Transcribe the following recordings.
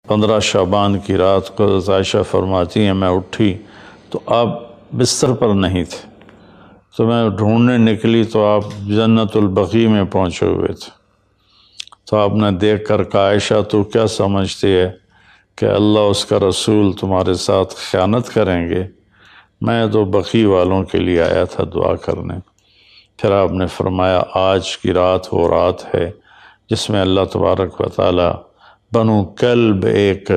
15 شعبان کی رات کو عائشہ فرماتی ہیں میں اٹھی تو آپ بستر پر نہیں تھے، تو میں ڈھونڈنے نکلی تو آپ جنت البقیع میں پہنچے ہوئے تھے۔ تو آپ نے دیکھ کر کہا عائشہ تو کیا سمجھتی ہے کہ اللہ اس کا رسول تمہارے ساتھ خیانت کریں گے؟ میں تو بقیع والوں کے لیے آیا تھا دعا کرنے۔ پھر آپ نے فرمایا آج کی رات وہ رات ہے جس میں اللہ تبارک و تعالی بنو کلب ایک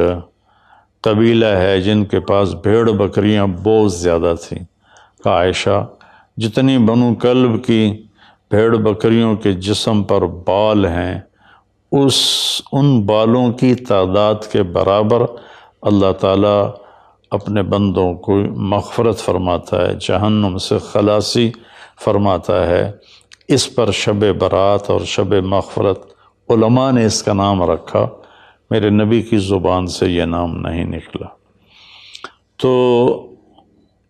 قبیلہ ہے جن کے پاس بھیڑ بکریاں بہت زیادہ تھیں، کہا عائشہ جتنی بنو کلب کی بھیڑ بکریوں کے جسم پر بال ہیں ان بالوں کی تعداد کے برابر اللہ تعالیٰ اپنے بندوں کو مغفرت فرماتا ہے، جہنم سے خلاصی فرماتا ہے۔ اس پر شب برات اور شب مغفرت علماء نے اس کا نام رکھا، میرے نبی کی زبان سے یہ نام نہیں نکلا۔ تو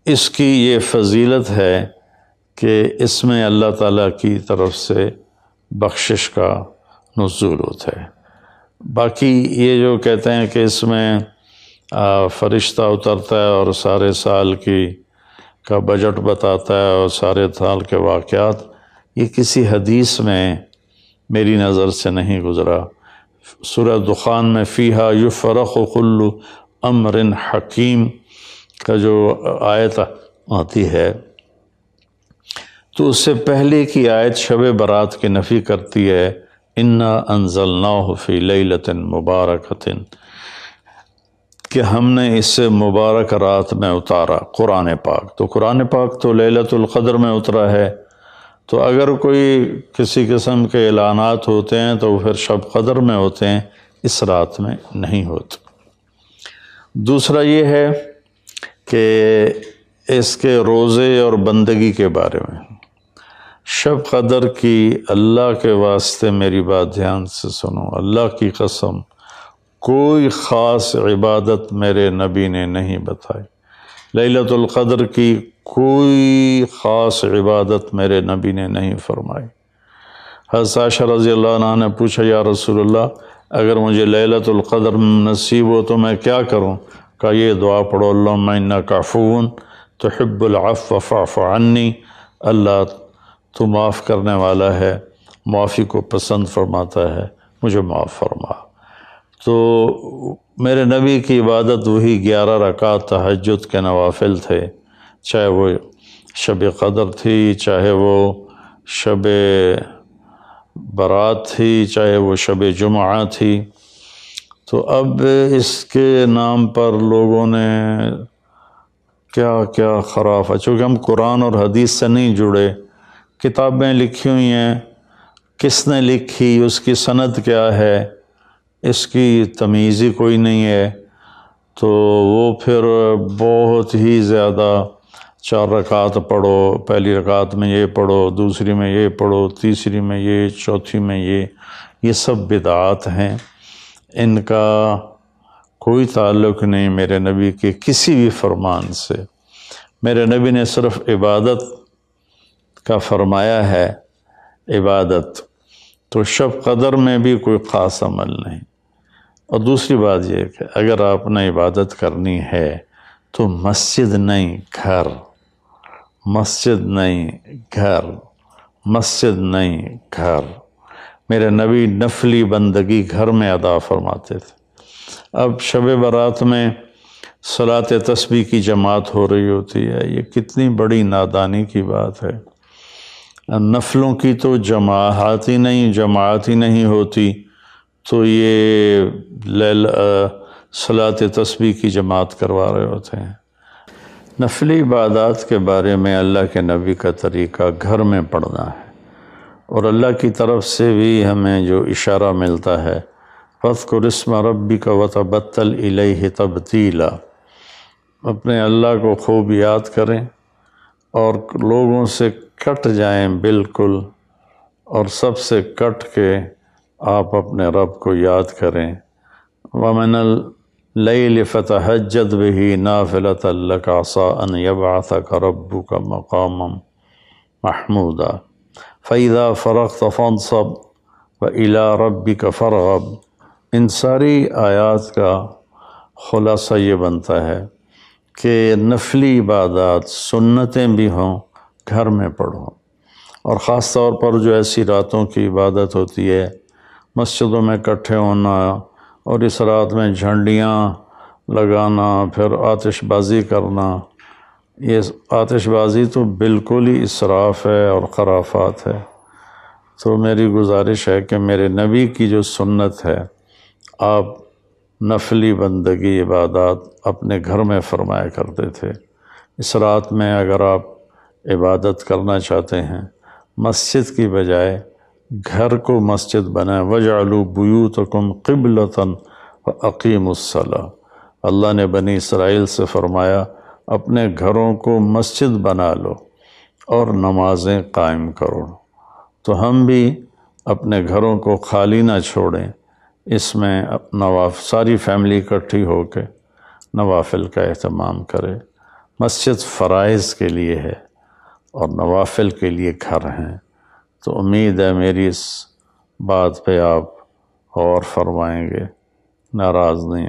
اس کی یہ فضیلت ہے کہ اس میں اللہ تعالیٰ کی طرف سے بخشش کا نزول ہوتا ہے۔ باقی یہ جو کہتے ہیں کہ اس میں فرشتہ اترتا ہے اور سارے سال کا بجٹ بتاتا ہے اور سارے سال کے واقعات، یہ کسی حدیث میں میری نظر سے نہیں گزرا۔ سورہ دخان میں فیہا یفرق کل امر حکیم کا جو آیت آتی ہے تو اس سے پہلے کی آیت شب برات کی نفی کرتی ہے، انا انزلناہ فی لیلۃ مبارکۃ، کہ ہم نے اس سے مبارک رات میں اتارا قرآن پاک۔ تو قرآن پاک تو لیلۃ القدر میں اترا ہے، تو اگر کوئی کسی قسم کے اعلانات ہوتے ہیں تو پھر شب قدر میں ہوتے ہیں، اس رات میں نہیں ہوتے۔ دوسرا یہ ہے کہ اس کے روزے اور بندگی کے بارے میں، شب قدر کی اللہ کے واسطے میری بات دھیان سے سنو، اللہ کی قسم کوئی خاص عبادت میرے نبی نے نہیں بتائی، لیلۃ القدر کی کوئی خاص عبادت میرے نبی نے نہیں فرمائی۔ حضرت عائشہ رضی اللہ عنہ نے پوچھا یا رسول اللہ اگر مجھے لیلۃ القدر نصیب ہو تو میں کیا کروں؟ کہا یہ دعا پڑھو، اللہم انک عفو تحب العفو فاعف عنی، اللہ تو معاف کرنے والا ہے، معافی کو پسند فرماتا ہے، مجھے معاف فرما۔ تو میرے نبی کی عبادت وہی 11 رکعت تہجد کے نوافل تھے، چاہے وہ شب قدر تھی، چاہے وہ شب برات تھی، چاہے وہ شب جمعہ تھی۔ تو اب اس کے نام پر لوگوں نے کیا کیا خرافہ، چونکہ ہم قرآن اور حدیث سے نہیں جڑے، کتابیں لکھی ہوئی ہیں، کس نے لکھی، اس کی سند کیا ہے، اس کی تمیز ہی کوئی نہیں ہے، تو وہ پھر بہت ہی زیادہ 4 رکعت پڑھو، پہلی رکعت میں یہ پڑھو، دوسری میں یہ پڑھو، تیسری میں یہ، چوتھی میں یہ سب بدعات ہیں، ان کا کوئی تعلق نہیں میرے نبی کے کسی بھی فرمان سے۔ میرے نبی نے صرف عبادت کا فرمایا ہے، عبادت تو شب قدر میں بھی کوئی خاص عمل نہیں۔ اور دوسری بات یہ کہ اگر آپ نے عبادت کرنی ہے تو مسجد نہیں گھر، مسجد نہیں گھر، مسجد نہیں گھر۔ میرے نبی نفلی بندگی گھر میں ادا فرماتے تھے۔ اب شب برات میں صلاۃ تسبیح کی جماعت ہو رہی ہوتی ہے، یہ کتنی بڑی نادانی کی بات ہے۔ نفلوں کی تو جماعت ہی نہیں ہوتی، تو یہ صلاۃ تسبیح کی جماعت کروا رہے ہوتے ہیں۔ نفلی عبادات کے بارے میں اللہ کے نبی کا طریقہ گھر میں پڑھنا ہے، اور اللہ کی طرف سے بھی ہمیں جو اشارہ ملتا ہے فَاذْكُرِ اسْمَ رَبِّكَ وَتَبَتَّلْ إِلَيْهِ تَبْتِيلًا، اپنے اللہ کو خوب یاد کریں اور لوگوں سے کٹ جائیں بالکل، اور سب سے کٹ کے آپ اپنے رب کو یاد کریں۔ وَمِنَ اللَّيْلِ فَتَهَجَّدْ بِهِ نَافِلَةً لَكَ عَسَىٰ أَن يَبْعَثَكَ رَبُّكَ مَقَامًا مَحْمُودًا فَإِذَا فَرَغْتَ فَانْصَبْ وَإِلَىٰ رَبِّكَ فَارْغَب ان ساری آیات کا خلاصہ یہ بنتا ہے کہ نفلی عبادات سنتیں بھی ہوں گھر میں پڑھو، اور خاص طور پر جو ایسی راتوں کی عبادت ہوتی ہے، مسجدوں میں اکٹھے ہونا اور اس رات میں جھنڈیاں لگانا، پھر آتش بازی کرنا، یہ آتش بازی تو بالکل ہی اسراف ہے اور خرافات ہے۔ تو میری گزارش ہے کہ میرے نبی کی جو سنت ہے، آپ نفلی بندگی عبادات اپنے گھر میں فرمایا کرتے تھے۔ اس رات میں اگر آپ عبادت کرنا چاہتے ہیں، مسجد کی بجائے گھر کو مسجد بنائیں۔ وَاجْعَلُوا بُيُوتَكُمْ قِبْلَةً وَأَقِيمُوا الصَّلَاةَ۔ اللہ نے بنی اسرائیل سے فرمایا اپنے گھروں کو مسجد بنا لو اور نمازیں قائم کرو۔ تو ہم بھی اپنے گھروں کو خالی نہ چھوڑیں، اس میں ساری فیملی اکٹھی ہو کے نوافل کا اہتمام کرے۔ مسجد فرائض کے لیے ہے اور نوافل کے لیے گھر ہیں۔ تو امید ہے میری اس بات پہ آپ غور فرمائیں گے، ناراض نہیں۔